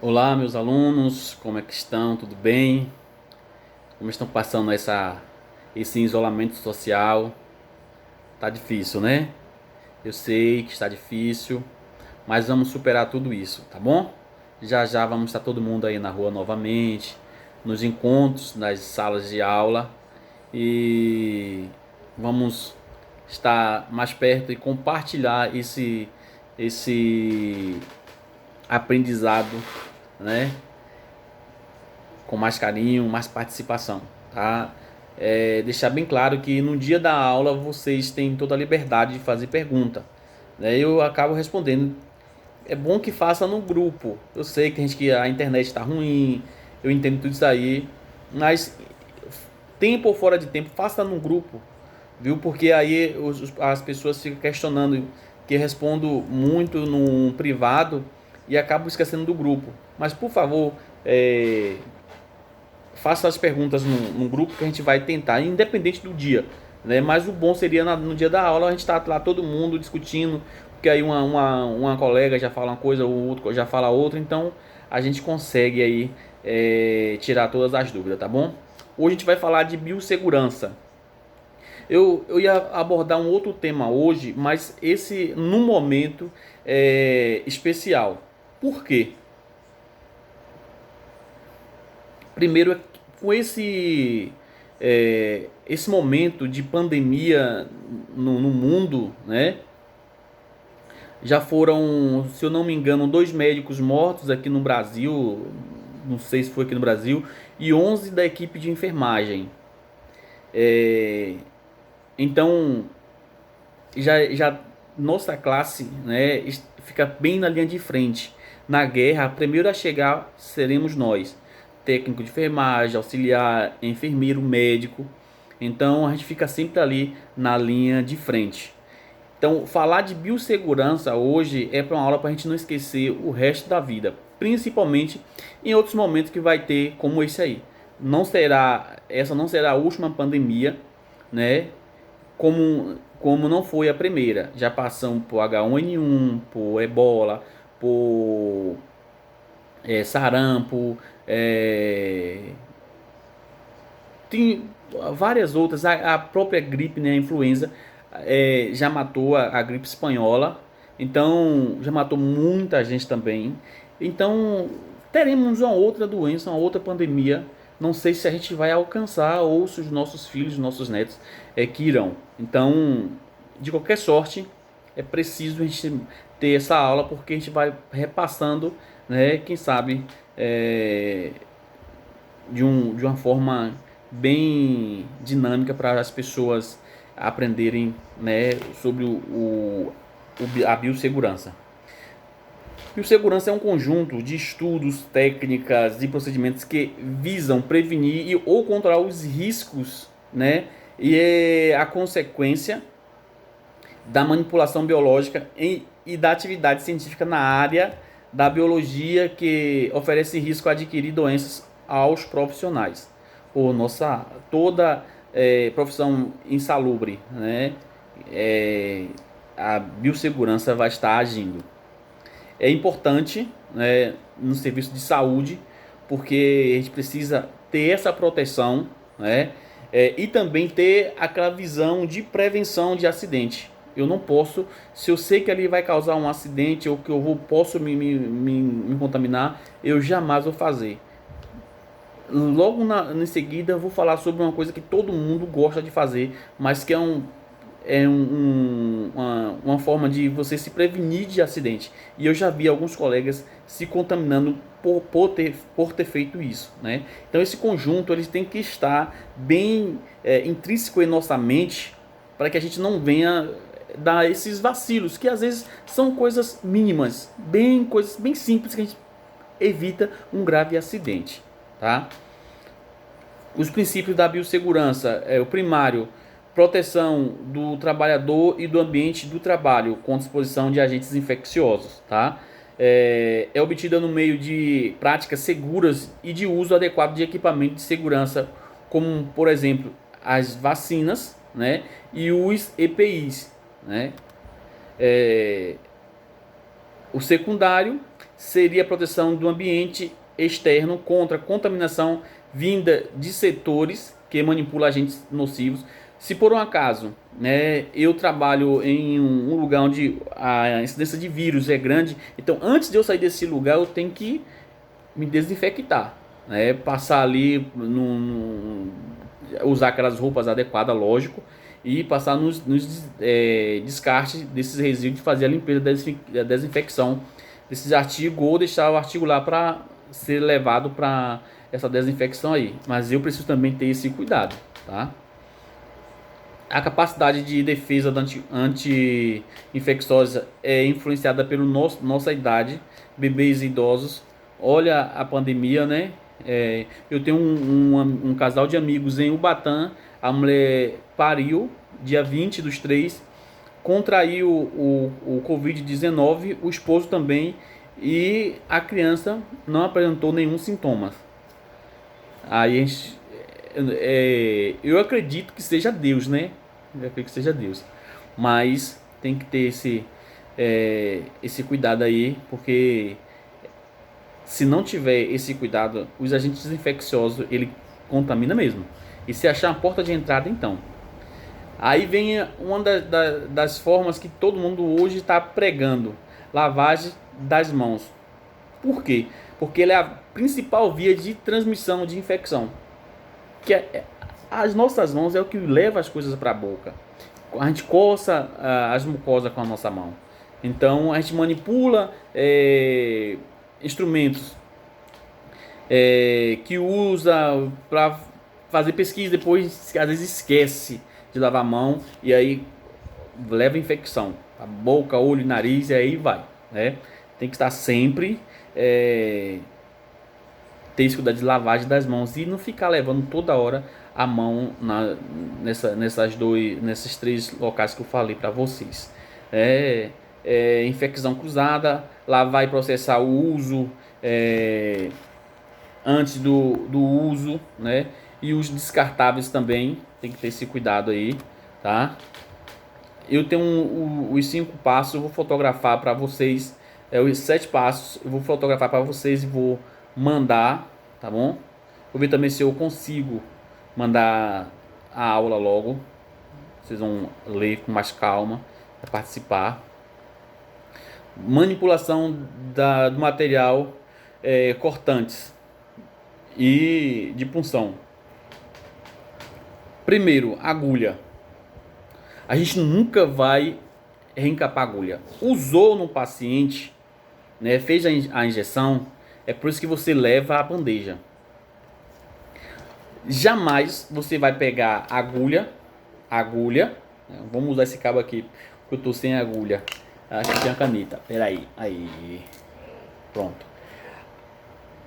Olá, meus alunos, como é que estão? Tudo bem? Como estão passando esse isolamento social? Tá difícil, né? Eu sei que está difícil, mas vamos superar tudo isso, tá bom? Já já vamos estar todo mundo aí na rua novamente, nos encontros, nas salas de aula e vamos estar mais perto e compartilhar esse aprendizado, né? Com mais carinho, mais participação, tá? Deixar bem claro que no dia da aula vocês têm toda a liberdade de fazer pergunta, né? Eu acabo respondendo. É bom que faça no grupo. Eu sei que a internet está ruim, eu entendo tudo isso aí, mas tempo ou fora de tempo, faça no grupo, viu? Porque aí as pessoas ficam questionando que eu respondo muito no privado e acabo esquecendo do grupo. Mas por favor, faça as perguntas no grupo que a gente vai tentar, independente do dia, né? Mas o bom seria no dia da aula a gente estar lá todo mundo discutindo, porque aí uma colega já fala uma coisa, o outro já fala outra, então a gente consegue aí tirar todas as dúvidas, tá bom? Hoje a gente vai falar de biossegurança. Eu ia abordar um outro tema hoje, mas esse no momento é especial. Por quê? Primeiro, com esse momento de pandemia no mundo, né? Já foram, se eu não me engano, 2 médicos mortos aqui no Brasil, não sei se foi aqui no Brasil, e 11 da equipe de enfermagem. É, então, já nossa classe, né, fica bem na linha de frente. Na guerra, primeiro a chegar seremos nós, técnico de enfermagem, auxiliar, enfermeiro, médico. Então a gente fica sempre ali na linha de frente. Então, falar de biossegurança hoje é para uma aula para a gente não esquecer o resto da vida, principalmente em outros momentos que vai ter, como esse aí. Essa não será a última pandemia, né? Como não foi a primeira. Já passamos por H1N1, por Ebola, por sarampo, tem várias outras. A própria gripe, né, a influenza, já matou a gripe espanhola. Então, já matou muita gente também. Então, teremos uma outra doença, uma outra pandemia. Não sei se a gente vai alcançar ou se os nossos filhos, os nossos netos que irão. Então, de qualquer sorte, é preciso a gente ter essa aula porque a gente vai repassando, né? Quem sabe de uma forma bem dinâmica para as pessoas aprenderem, né, sobre a biossegurança. Biossegurança é um conjunto de estudos, técnicas e procedimentos que visam prevenir ou controlar os riscos, né, e a consequência da manipulação biológica e da atividade científica na área da biologia que oferece risco a adquirir doenças aos profissionais. Ou nossa, toda profissão insalubre, né? A biossegurança vai estar agindo. É importante, né, no serviço de saúde, porque a gente precisa ter essa proteção, né, e também ter aquela visão de prevenção de acidente. Eu não posso, se eu sei que ali vai causar um acidente ou que posso me contaminar, eu jamais vou fazer. Logo em seguida, eu vou falar sobre uma coisa que todo mundo gosta de fazer, mas que uma forma de você se prevenir de acidente. E eu já vi alguns colegas se contaminando por ter feito isso, né? Então esse conjunto eles tem que estar bem intrínseco em nossa mente para que a gente não venha dar esses vacilos, que às vezes são coisas mínimas, coisas bem simples que a gente evita um grave acidente, tá? Os princípios da biossegurança o primário, proteção do trabalhador e do ambiente do trabalho contra a exposição de agentes infecciosos, tá? Obtida no meio de práticas seguras e de uso adequado de equipamento de segurança, como, por exemplo, as vacinas, né, e os EPIs, né? O secundário seria a proteção do ambiente externo contra contaminação vinda de setores que manipulam agentes nocivos. Se por um acaso, né, eu trabalho em um lugar onde a incidência de vírus é grande, então antes de eu sair desse lugar eu tenho que me desinfectar, né, passar ali, usar aquelas roupas adequadas, lógico, e passar nos descartes desses resíduos, fazer a limpeza, a desinfecção desses artigos, ou deixar o artigo lá para ser levado para essa desinfecção aí. Mas eu preciso também ter esse cuidado, tá? A capacidade de defesa anti-infecciosa é influenciada pela nossa idade, bebês e idosos. Olha a pandemia, né? Eu tenho um casal de amigos em Ubatã. A mulher pariu dia 20/3, contraiu o Covid-19, o esposo também, e a criança não apresentou nenhum sintoma. Aí a gente, eu acredito que seja Deus, né? Eu acredito que seja Deus. Mas tem que ter esse cuidado aí, porque se não tiver esse cuidado, os agentes infecciosos, ele contamina mesmo. E se achar uma porta de entrada, então. Aí vem uma das formas que todo mundo hoje está pregando: lavagem das mãos. Por quê? Porque ela é a principal via de transmissão de infecção. Que as nossas mãos é o que leva as coisas para a boca. A gente coça as mucosas com a nossa mão. Então a gente manipula instrumentos que usa para fazer pesquisa, depois às vezes esquece de lavar a mão e aí leva infecção, a boca, olho, nariz, e aí vai, né? Tem que estar sempre ter esse cuidado de lavagem das mãos e não ficar levando toda hora a mão nesses 3 locais que eu falei para vocês. Infecção cruzada, lavar e processar o uso antes do uso, né? E os descartáveis também, tem que ter esse cuidado aí, tá? Eu tenho os 5 passos, eu vou fotografar para vocês, os 7 passos, eu vou fotografar para vocês e vou mandar, tá bom? Vou ver também se eu consigo mandar a aula logo, vocês vão ler com mais calma, para participar. Manipulação do material, cortantes e de punção. Primeiro, agulha. A gente nunca vai reencapar a agulha. Usou no paciente, né, fez a injeção, é por isso que você leva a bandeja. Jamais você vai pegar agulha, vamos usar esse cabo aqui, porque eu tô sem agulha. Aqui tem a caneta, peraí, aí, pronto.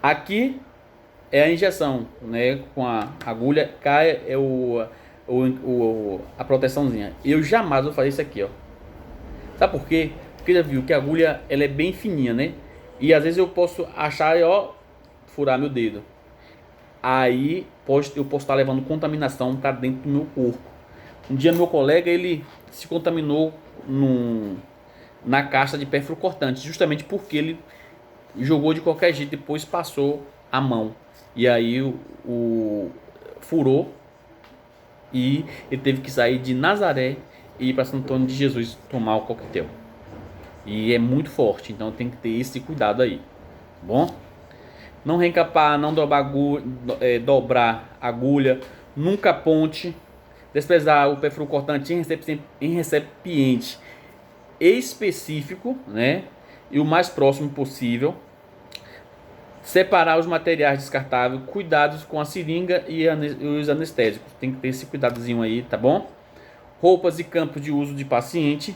Aqui é a injeção, né, com a agulha, cai a proteçãozinha. Eu jamais vou fazer isso aqui, ó. Sabe por quê? Porque já viu que a agulha, ela é bem fininha, né? E às vezes eu posso achar, furar meu dedo. Aí eu posso estar levando contaminação para dentro do meu corpo. Um dia meu colega, ele se contaminou na caixa de perfuro cortante, justamente porque ele jogou de qualquer jeito, depois passou a mão. E aí furou e ele teve que sair de Nazaré e ir para Santo Antônio de Jesus tomar o coquetel. E é muito forte, então tem que ter esse cuidado aí, tá bom? Não reencapar, não dobrar agulha, nunca ponte, desprezar o perfuro cortante em recipiente específico, né? E o mais próximo possível. Separar os materiais descartáveis, cuidados com a seringa e os anestésicos. Tem que ter esse cuidadozinho aí, tá bom? Roupas e campos de uso de paciente.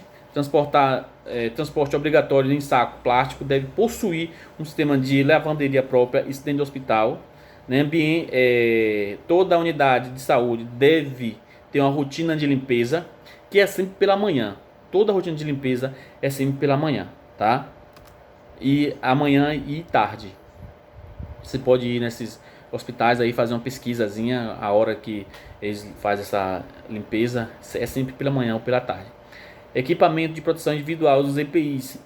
Transporte obrigatório em saco plástico, deve possuir um sistema de lavanderia própria, isso dentro do hospital, né? Toda a unidade de saúde deve ter uma rotina de limpeza, que é sempre pela manhã. Toda a rotina de limpeza é sempre pela manhã, tá? E amanhã e tarde. Você pode ir nesses hospitais aí fazer uma pesquisazinha, a hora que eles fazem essa limpeza é sempre pela manhã ou pela tarde. Equipamento de proteção individual dos EPIs.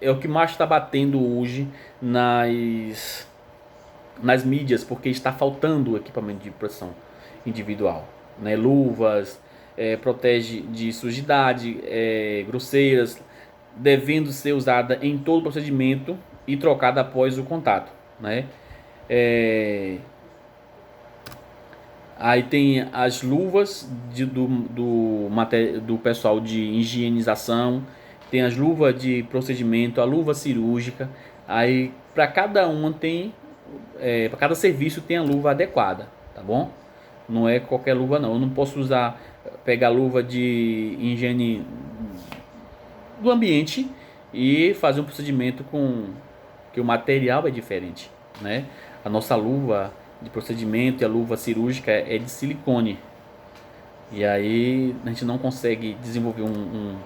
é o que mais está batendo hoje nas mídias, porque está faltando equipamento de proteção individual, né? Luvas, protege de sujidade, grosseiras, devendo ser usada em todo o procedimento e trocada após o contato, né? É, Aí tem as luvas do pessoal de higienização, tem as luvas de procedimento, a luva cirúrgica. Aí para cada uma tem, para cada serviço tem a luva adequada, tá bom? Não é qualquer luva não. Eu não posso pegar luva de higiene do ambiente e fazer um procedimento com que o material é diferente, né? A nossa luva de procedimento e a luva cirúrgica é de silicone. E aí a gente não consegue desenvolver um,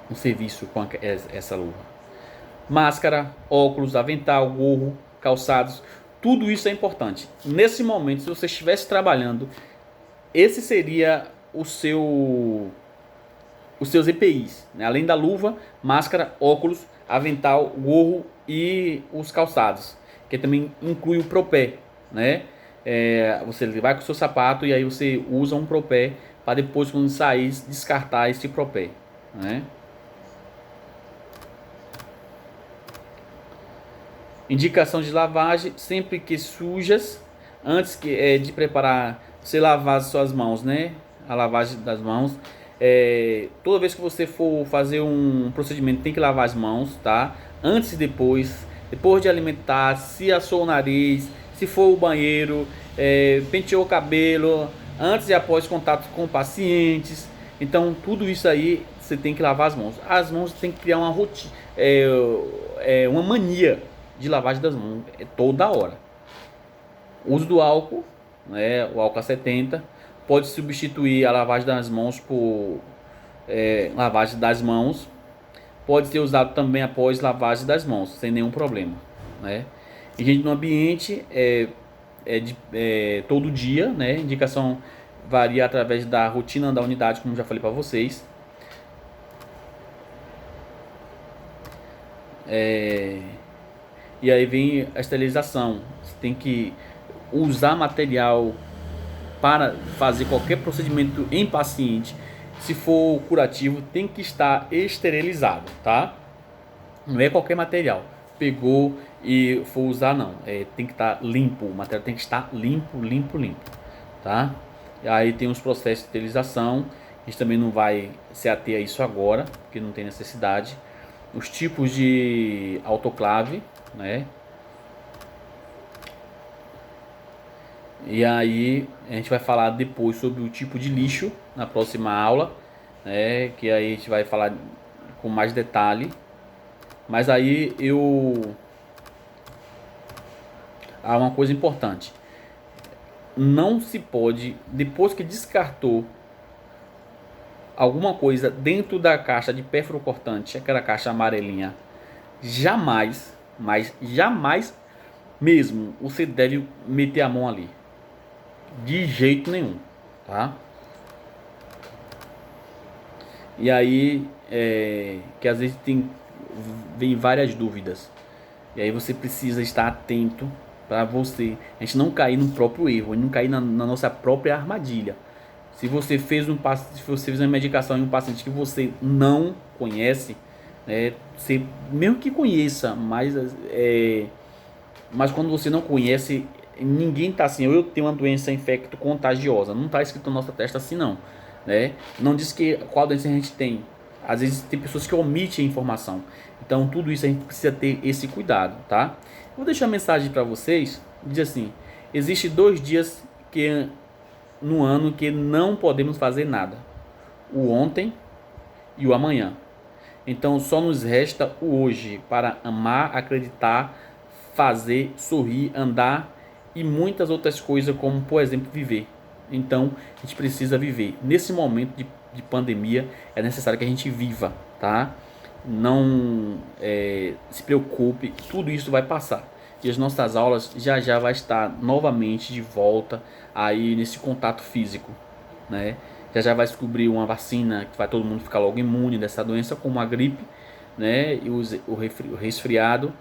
um serviço com essa luva. Máscara, óculos, avental, gorro, calçados, tudo isso é importante. Nesse momento, se você estivesse trabalhando, esse seria os seus EPIs, né? Além da luva, máscara, óculos, avental, gorro e os calçados, que também inclui o propé, né? Você vai com o seu sapato e aí você usa um propé para depois, quando sair, descartar esse propé, né? Indicação de lavagem: sempre que sujas, antes de preparar, você lavar as suas mãos, né? A lavagem das mãos. Toda vez que você for fazer um procedimento, tem que lavar as mãos, tá? Antes e depois. Depois de alimentar, se assou o nariz, se for o banheiro, penteou o cabelo, antes e após contato com pacientes. Então, tudo isso aí você tem que lavar as mãos. As mãos tem que criar uma rotina, uma mania de lavagem das mãos toda hora. Uso do álcool, né, o álcool a 70, pode substituir a lavagem das mãos por lavagem das mãos. Pode ser usado também após lavagem das mãos, sem nenhum problema, né? Higiene no ambiente todo dia, né? Indicação varia através da rotina da unidade, como já falei para vocês. E aí vem a esterilização. Você tem que usar material para fazer qualquer procedimento em paciente. Se for curativo, tem que estar esterilizado, tá? Não é qualquer material. Pegou e for usar, não. Tem que estar limpo. O material tem que estar limpo, tá? E aí tem os processos de esterilização. A gente também não vai se ater a isso agora, porque não tem necessidade. Os tipos de autoclave, né? E aí a gente vai falar depois sobre o tipo de lixo na próxima aula, né? Que aí a gente vai falar com mais detalhe. Mas aí há uma coisa importante: não se pode, depois que descartou alguma coisa dentro da caixa de pérfuro cortante, aquela caixa amarelinha, jamais, mas jamais mesmo, você deve meter a mão ali. De jeito nenhum, tá? E aí, que às vezes vem várias dúvidas. E aí você precisa estar atento para a gente não cair no próprio erro, não cair na nossa própria armadilha. Se você fez uma medicação em um paciente que você não conhece, você mesmo que conheça, mas quando você não conhece, ninguém tá assim: eu tenho uma doença infecto-contagiosa. Não tá escrito na nossa testa assim, não, né? Não diz qual doença a gente tem. Às vezes tem pessoas que omitem a informação. Então tudo isso a gente precisa ter esse cuidado, tá? Vou deixar uma mensagem para vocês. Diz assim: existe 2 dias no ano que não podemos fazer nada: o ontem e o amanhã. Então só nos resta o hoje para amar, acreditar, fazer, sorrir, andar e muitas outras coisas, como por exemplo viver. Então a gente precisa viver. Nesse momento de pandemia é necessário que a gente viva, tá? Não se preocupe, tudo isso vai passar. E as nossas aulas já vai estar novamente de volta aí nesse contato físico, né? Já já vai descobrir uma vacina que vai todo mundo ficar logo imune dessa doença, como a gripe, né? E o resfriado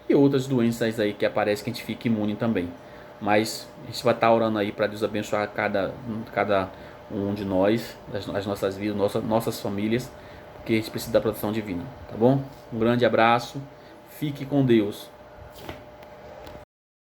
e outras doenças aí que aparecem que a gente fica imune também. Mas a gente vai estar orando aí para Deus abençoar cada um de nós, as nossas vidas, nossas famílias, porque a gente precisa da proteção divina, tá bom? Um grande abraço, fique com Deus.